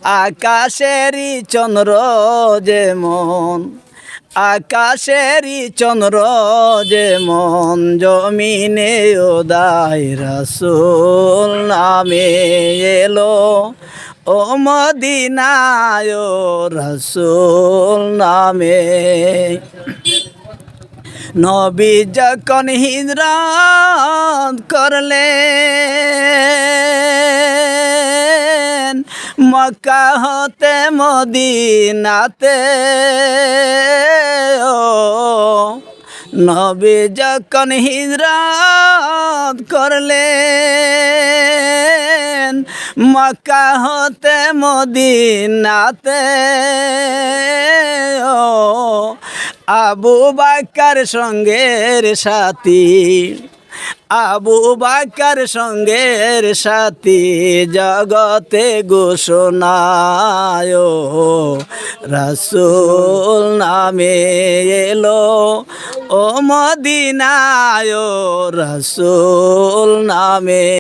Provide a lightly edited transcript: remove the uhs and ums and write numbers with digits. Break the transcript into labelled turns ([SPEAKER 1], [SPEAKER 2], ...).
[SPEAKER 1] আকাশেরই চন্দ্র যেমন, আকাশেরই চন্দ্র যেমন জমিনে উদয় রাসূল নামে এলো ও মদিনায় রাসূল নামে। নবী যখন হিজরত করলেন মক্কা হতে মদিনাতে, ও নবী যখন হিজরত করলেন মক্কা হতে মদিনাতে, ও আবু বকর সঙ্গের সাথী, আবু বকর সঙ্গের সাথী জগতে ঘোষণায় রাসূল নামে এলো ও মদিনায় রাসূল নামে।